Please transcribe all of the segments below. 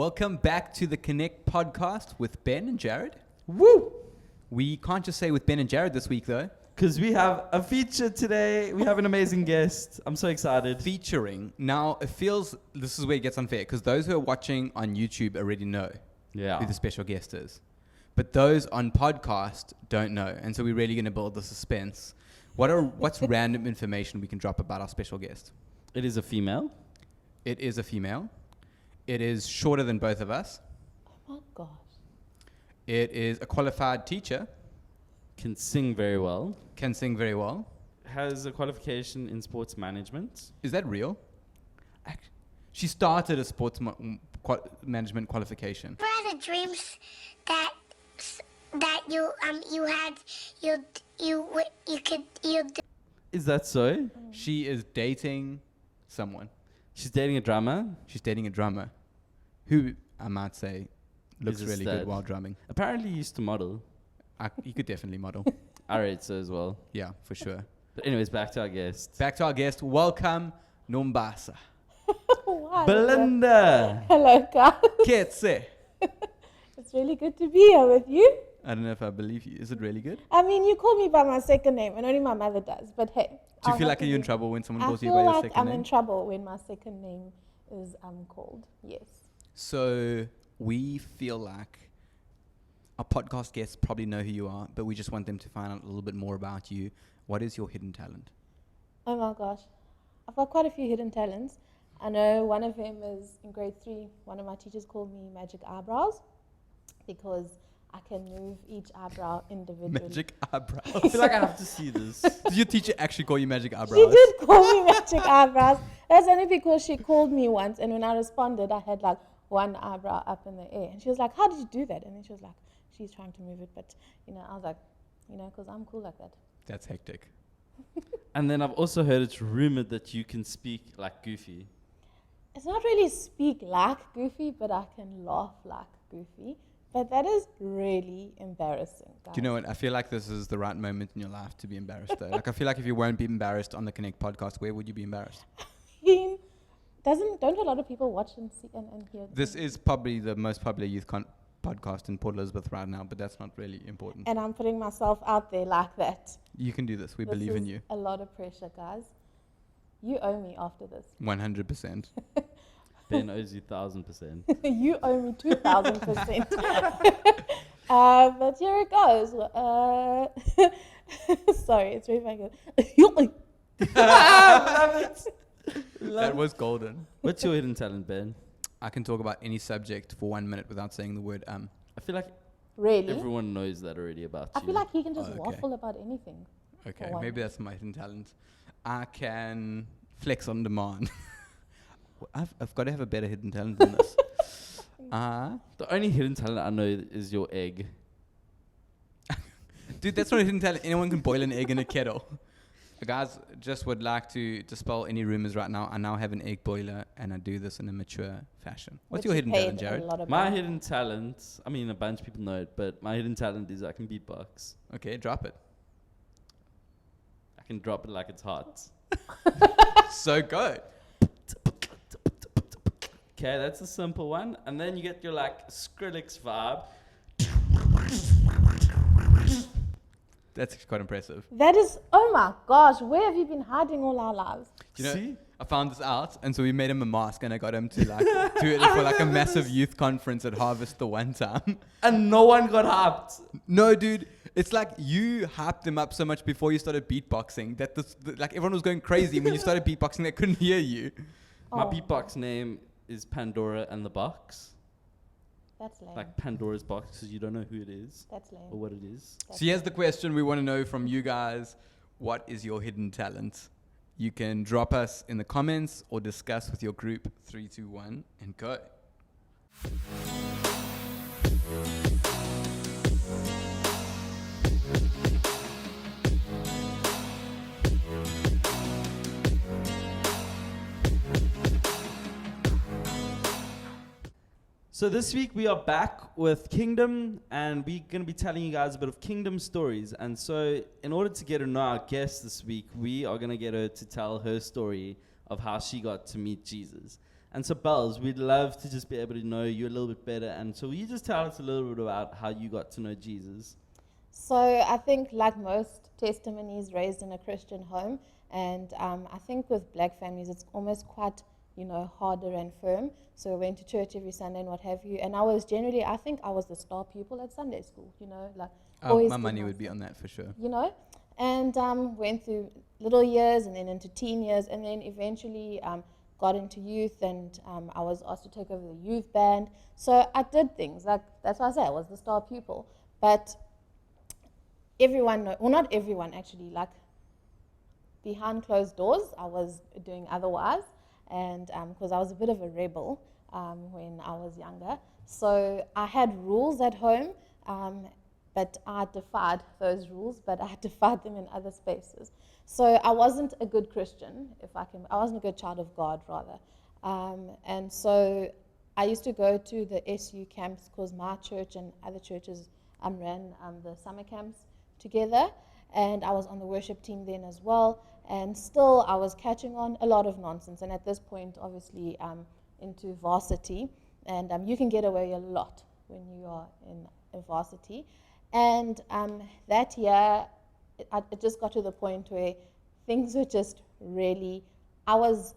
Welcome back to the Connect podcast with Ben and Jared. Woo! We can't just say with Ben and Jared this week, though. Because we have a feature today. We have an amazing guest. I'm so excited. Featuring. Now, this is where it gets unfair, because those who are watching on YouTube already know who the special guest is. But those on podcast don't know. And so we're really going to build the suspense. What's random information we can drop about our special guest? It is a female. It is a female. It is shorter than both of us. Oh my gosh. It is a qualified teacher. Can sing very well. Can sing very well. Has a qualification in sports management. Is that real? She started a sports management qualification. Ever had a dreams that you Is that so? She is dating someone. She's dating a drummer. She's dating a drummer who, I might say, looks Is a really stud. good while drumming. Apparently he used to model. You could definitely model. I rate so as well. Yeah, for sure. But anyways, back to our guest. Back to our guest. Welcome, Nombasa. Wow. Belinda! Hello, guys. Ketse. It's really good to be here with you. I don't know if I believe you. Is it really good? I mean, you call me by my second name, and only my mother does. But hey, Do you I'll feel have like to you're in do- trouble when someone I calls you feel by your like second I'm name? in trouble when my second name is called. Yes. So we feel like our podcast guests probably know who you are, but we just want them to find out a little bit more about you. What is your hidden talent? Oh my gosh, I've got quite a few hidden talents. I know one of them is in grade 3. One of my teachers called me Magic Eyebrows because I can move each eyebrow individually. Magic I eyebrows. feel like I have to see this. Did your teacher actually call you magic eyebrows? She did call me Magic Eyebrows. That's only because she called me once, and when I responded, I had like one eyebrow up in the air. And she was like, "How did you do that?" And then she was like, "She's trying to move it." But, I was like, because I'm cool like that. That's hectic. And then I've also heard it's rumored that you can speak like Goofy. It's not really speak like Goofy, but I can laugh like Goofy. But that is really embarrassing, guys. Do you know what? I feel like this is the right moment in your life to be embarrassed, though. Like, I feel like if you won't be embarrassed on the Connect podcast, where would you be embarrassed? Don't a lot of people watch and see and hear? This is probably the most popular youth podcast in Port Elizabeth right now, but that's not really important. And I'm putting myself out there like that. You can do this. We This believe in is you. A lot of pressure, guys. You owe me after this. 100%. Ben owes you 1,000%. You owe me 2,000%. But here it goes. Sorry, it's very funny. That was golden. What's your hidden talent, Ben? I can talk about any subject for 1 minute without saying the word I feel like Really? everyone knows that already about I you. feel like he can just Oh, okay. waffle about anything. Okay, One maybe that's my hidden talent. I can flex on demand. I've got to have a better hidden talent than this. The only hidden talent I know is your egg. Dude, that's not a hidden talent. Anyone can boil an egg in a kettle. Guys, just would like to dispel any rumors right now. I now have an egg boiler, and I do this in a mature fashion. What's Which your you hidden paid talent, a Jared? lot of My money. hidden talent, I mean, a bunch of people know it, but my hidden talent is I can beatbox. Okay, drop it. I can drop it like it's hot. So good. Okay, that's a simple one. And then you get your like Skrillex vibe. That's quite impressive. That is, oh my gosh, where have you been hiding all our lives? Do you know, See? I found this out, and so we made him a mask, and I got him to like do it for like a massive youth conference at Harvest the one time. And no one got hyped. No, dude, it's like you hyped them up so much before you started beatboxing that like everyone was going crazy when you started beatboxing. They couldn't hear you. My Oh. beatbox name is Pandora and the Box. That's lame. Like Pandora's box, because you don't know who it is That's lame. or what it is. That's So here's the lame. question we want to know from you guys. What is your hidden talent? You can drop us in the comments or discuss with your group. 3, 2, 1, and go. So this week we are back with Kingdom, and we're going to be telling you guys a bit of Kingdom stories. And so in order to get to know our guest this week, we are going to get her to tell her story of how she got to meet Jesus. And so, Bells, we'd love to just be able to know you a little bit better. And so, will you just tell us a little bit about how you got to know Jesus? So I think, like most testimonies, raised in a Christian home, and I think with black families, it's almost quite, harder and firm. So I went to church every Sunday and what have you. And I was generally, I think I was the star pupil at Sunday school, like always. My money would be on that for sure. And went through little years and then into teen years, and then eventually got into youth, and I was asked to take over the youth band. So I did things, like, that's why I say I was the star pupil. But everyone, not everyone actually, like behind closed doors, I was doing otherwise. And because I was a bit of a rebel when I was younger. So I had rules at home, but I defied those rules, but I defied them in other spaces. So I wasn't a good Christian, I wasn't a good child of God, rather. And so I used to go to the SU camps because my church and other churches ran the summer camps together. And I was on the worship team then as well. And still, I was catching on a lot of nonsense. And at this point, obviously, into varsity. And you can get away a lot when you are in a varsity. And that year, it just got to the point where things were just really, I was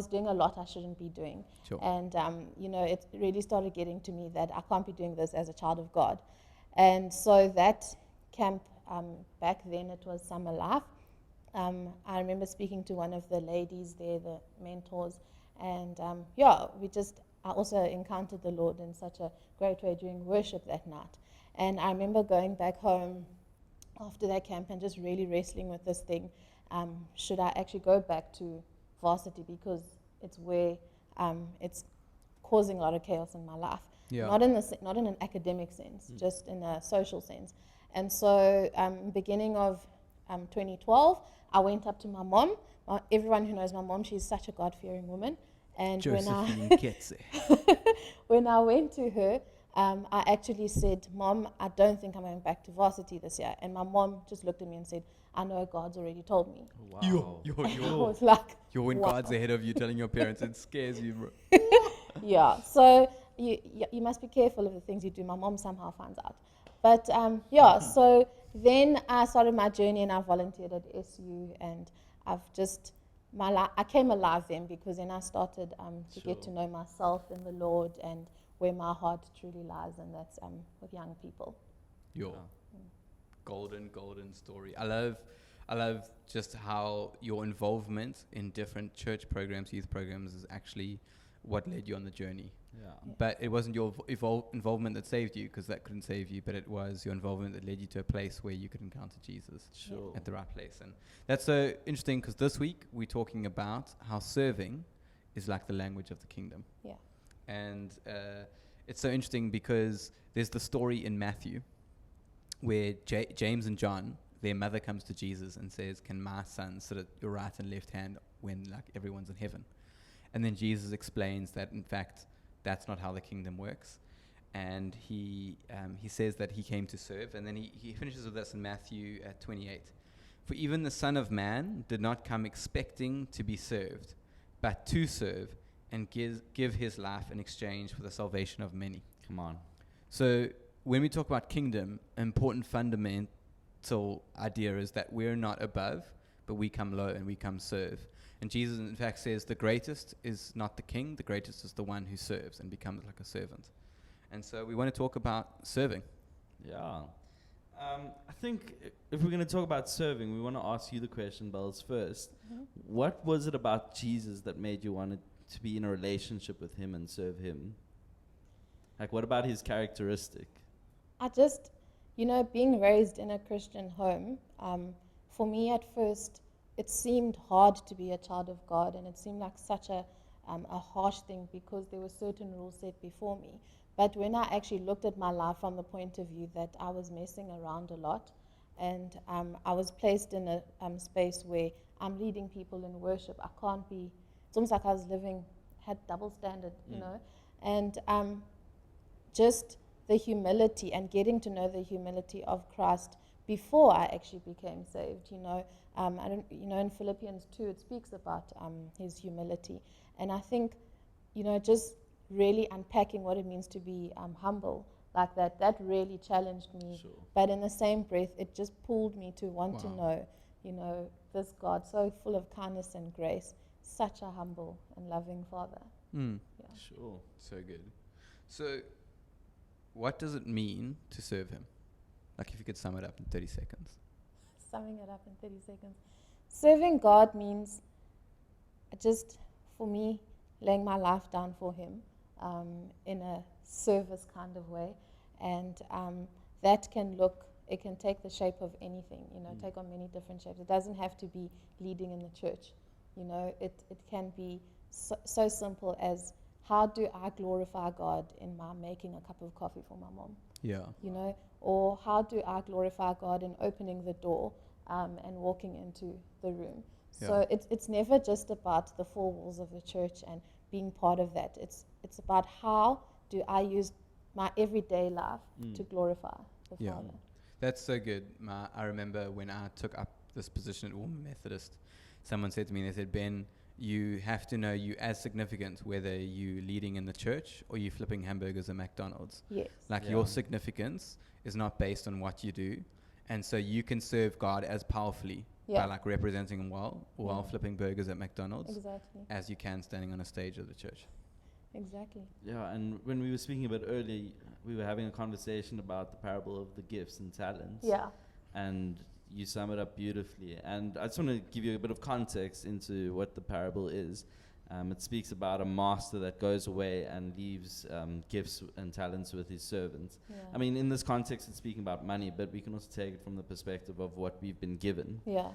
doing a lot I shouldn't be doing. Sure. And, it really started getting to me that I can't be doing this as a child of God. And so that camp, back then it was Summer Life. I remember speaking to one of the ladies there, the mentors, and I also encountered the Lord in such a great way during worship that night. And I remember going back home after that camp and just really wrestling with this thing. Should I actually go back to varsity, because it's where it's causing a lot of chaos in my life. Yeah. Not in an academic sense, just in a social sense. And so, beginning of 2012, I went up to my mom. Everyone who knows my mom, she's such a God-fearing woman. And Josephine Ketse. when I went to her, I actually said, "Mom, I don't think I'm going back to varsity this year." And my mom just looked at me and said, "I know God's already told me." Wow. I was like, You're when wow. God's ahead of you telling your parents, it scares you, bro. Yeah, so you must be careful of the things you do. My mom somehow finds out. But so then I started my journey and I volunteered at SU, and I came alive then, because then I started to get to know myself and the Lord and where my heart truly lies, and that's with young people. Your golden story. I love just how your involvement in different church programs, youth programs, is actually what led you on the journey. Yeah. But it wasn't your involvement that saved you, because that couldn't save you, but it was your involvement that led you to a place where you could encounter Jesus at the right place. And that's so interesting, because this week we're talking about how serving is like the language of the kingdom. Yeah. And it's so interesting because there's the story in Matthew where James and John, their mother comes to Jesus and says, "Can my son sit at your right and left hand when like everyone's in heaven?" And then Jesus explains that, in fact, that's not how the kingdom works. And he says that he came to serve. And then he finishes with this in Matthew 28. "For even the Son of Man did not come expecting to be served, but to serve and give his life in exchange for the salvation of many." Come on. So when we talk about kingdom, an important fundamental idea is that we're not above, but we come low and we come serve. And Jesus, in fact, says the greatest is not the king, the greatest is the one who serves and becomes like a servant. And so we want to talk about serving. Yeah. I think if we're going to talk about serving, we want to ask you the question, Bells, first. Mm-hmm. What was it about Jesus that made you want to be in a relationship with him and serve him? Like, what about his characteristic? I just, being raised in a Christian home, for me at first, it seemed hard to be a child of God, and it seemed like such a harsh thing, because there were certain rules set before me. But when I actually looked at my life from the point of view that I was messing around a lot, and I was placed in a space where I'm leading people in worship, I can't be, it's almost like I was had double standard, and just the humility and getting to know the humility of Christ before I actually became saved, I don't, in Philippians 2, it speaks about his humility. And I think, just really unpacking what it means to be humble like that really challenged me. Sure. But in the same breath, it just pulled me to want to know, this God so full of kindness and grace, such a humble and loving Father. Mm. Yeah. Sure. So good. So, what does it mean to serve Him? Like, if you could sum it up in 30 seconds. Summing it up in 30 seconds. Serving God means just, for me, laying my life down for Him in a service kind of way. And that it can take the shape of anything, take on many different shapes. It doesn't have to be leading in the church. It can be so simple as, how do I glorify God in my making a cup of coffee for my mom? Yeah. Or how do I glorify God in opening the door and walking into the room? So it's never just about the four walls of the church and being part of that. It's about, how do I use my everyday life to glorify the Father. That's so good. I remember when I took up this position at Woman Methodist, someone said to me, they said, Ben, you have to know you as significant whether you leading in the church or you flipping hamburgers at McDonald's. Yes. Like your significance is not based on what you do. And so you can serve God as powerfully by like representing Him well, while flipping burgers at McDonald's, as you can standing on a stage of the church. Exactly. Yeah, and when we were speaking about earlier, we were having a conversation about the parable of the gifts and talents. Yeah. And you sum it up beautifully. And I just want to give you a bit of context into what the parable is. It speaks about a master that goes away and leaves gifts and talents with his servants. Yeah. I mean, in this context, it's speaking about money, but we can also take it from the perspective of what we've been given. Yeah.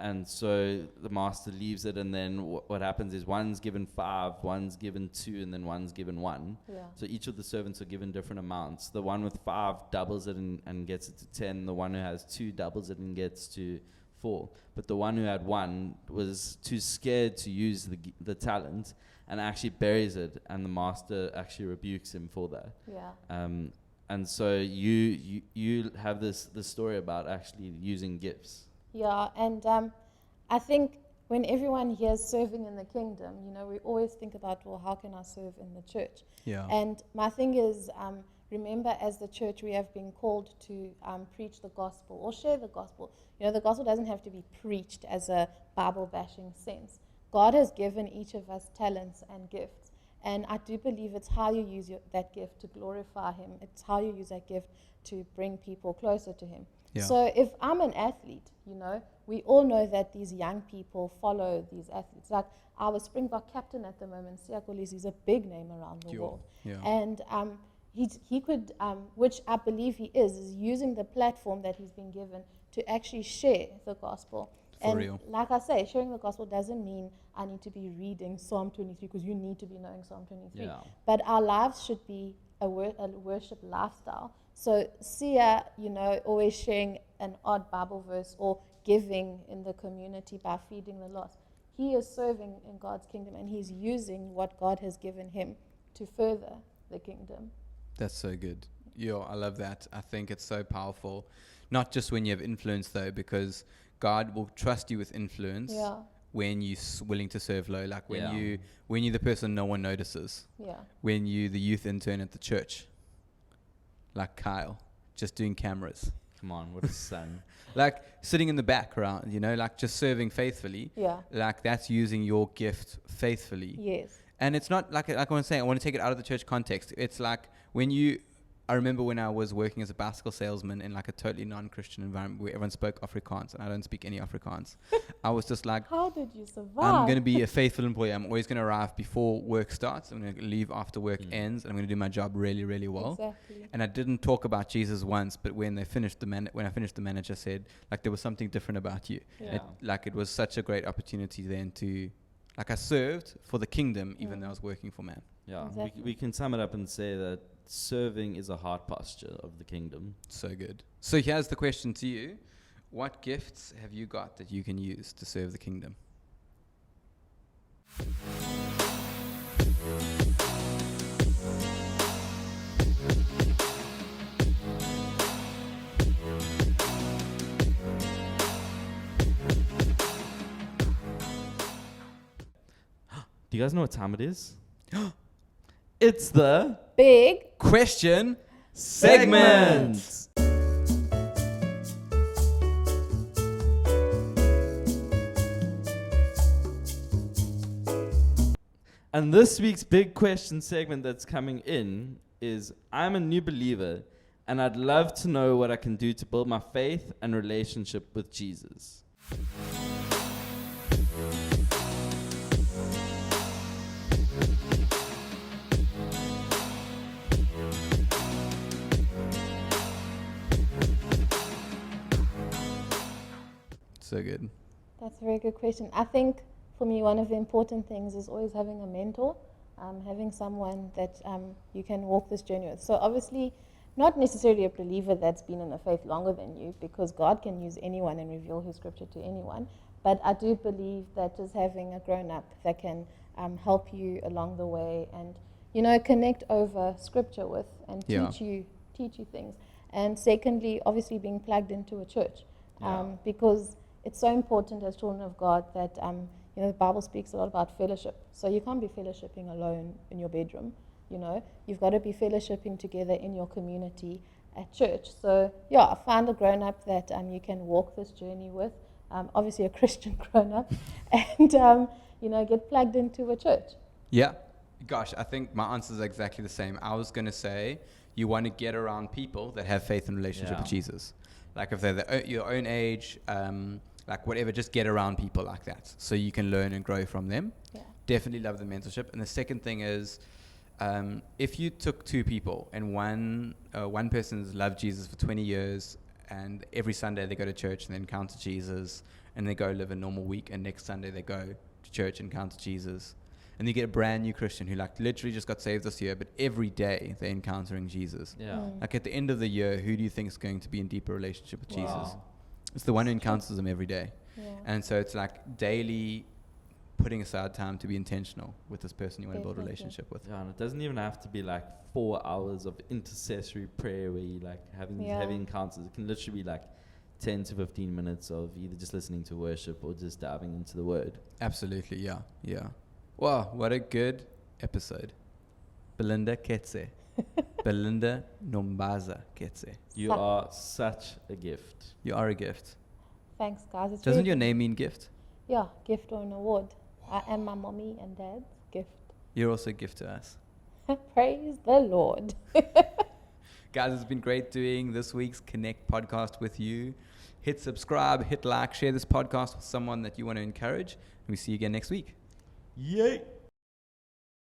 And so the master leaves it, and then what happens is one's given 5, one's given 2, and then one's given 1. Yeah. So each of the servants are given different amounts. The one with 5 doubles it and gets it to 10. The one who has 2 doubles it and gets to 4. But the one who had 1 was too scared to use the talent and actually buries it, and the master actually rebukes him for that. Yeah. And so you have this story about actually using gifts. Yeah, and I think when everyone hears serving in the kingdom, we always think about, well, how can I serve in the church? Yeah. And my thing is, remember, as the church, we have been called to preach the gospel or share the gospel. The gospel doesn't have to be preached as a Bible-bashing sense. God has given each of us talents and gifts. And I do believe it's how you use that gift to glorify Him. It's how you use that gift to bring people closer to Him. Yeah. So if I'm an athlete, we all know that these young people follow these athletes. Like our Springbok captain at the moment, Siya Kolisi, is a big name around the world. Yeah. And he could, which I believe he is using the platform that he's been given to actually share the gospel. For and real. Like I say, sharing the gospel doesn't mean I need to be reading Psalm 23, because you need to be knowing Psalm 23. Yeah. But our lives should be a worship lifestyle. So Sia, always sharing an odd Bible verse or giving in the community by feeding the lost. He is serving in God's kingdom, and he's using what God has given him to further the kingdom. That's so good. I love that. I think it's so powerful. Not just when you have influence, though, because God will trust you with influence when you're willing to serve low. Like when you're the person no one notices. Yeah. When you're the youth intern at the church. Like Kyle, just doing cameras. Come on, what a son. Like sitting in the background, like just serving faithfully. Yeah. Like that's using your gift faithfully. Yes. And it's not like I want to say, I want to take it out of the church context. It's like I remember when I was working as a bicycle salesman in like a totally non-Christian environment where everyone spoke Afrikaans, and I don't speak any Afrikaans. I was just like, how did you survive? I'm going to be a faithful employee. I'm always going to arrive before work starts. I'm going to leave after work ends, and I'm going to do my job really, really well. Exactly. And I didn't talk about Jesus once, but when I finished, the manager said, like, there was something different about you. Yeah. It was such a great opportunity then to, like, I served for the kingdom, even though I was working for man. Yeah, Exactly. we can sum it up and say that serving is a heart posture of the kingdom. So good. So here's the question to you. What gifts have you got that you can use to serve the kingdom? you guys know what time it is? It's the Big Question segment. And this week's big question segment that's coming in is, I'm a new believer and I'd love to know what I can do to build my faith and relationship with Jesus. So good. That's a very good question. I think for me, one of the important things is always having a mentor, having someone that you can walk this journey with. So obviously, not necessarily a believer that's been in the faith longer than you, because God can use anyone and reveal His scripture to anyone. But I do believe that just having a grown-up that can help you along the way and, you know, connect over scripture with and teach you things. And secondly, obviously being plugged into a church, because it's so important as children of God that you know, the Bible speaks a lot about fellowship. So you can't be fellowshipping alone in your bedroom, you know. You've got to be fellowshipping together in your community at church. So, yeah, find a grown-up that you can walk this journey with, obviously a Christian grown-up, and, you know, get plugged into a church. Yeah. Gosh, I think my answer is exactly the same. I was going to say you want to get around people that have faith and relationship with Jesus. Like if they're your own age, like whatever, just get around people like that so you can learn and grow from them. Yeah. Definitely love the mentorship. And the second thing is, if you took two people and one person's loved Jesus for 20 years and every Sunday they go to church and they encounter Jesus and they go live a normal week, and next Sunday they go to church and encounter Jesus, and you get a brand new Christian who like literally just got saved this year, but every day they're encountering Jesus. Like at the end of the year, who do you think is going to be in deeper relationship with Jesus? It's the one who encounters him every day. And so it's like daily putting aside time to be intentional with this person you want to build a relationship with. And it doesn't even have to be like 4 hours of intercessory prayer where you like having these heavy encounters. It can literally be like 10 to 15 minutes of either just listening to worship or just diving into the word. Absolutely, yeah. Wow, what a good episode. Belinda Ketse. Belinda Nombaza Ketse. You are such a gift. You are a gift. Thanks, guys. Doesn't your name mean gift? Yeah, gift or an award. I am my mommy and dad's gift. You're also a gift to us. Praise the Lord. Guys, it's been great doing this week's Connect podcast with you. Hit subscribe, hit like, share this podcast with someone that you want to encourage. And we see you again next week. Yay!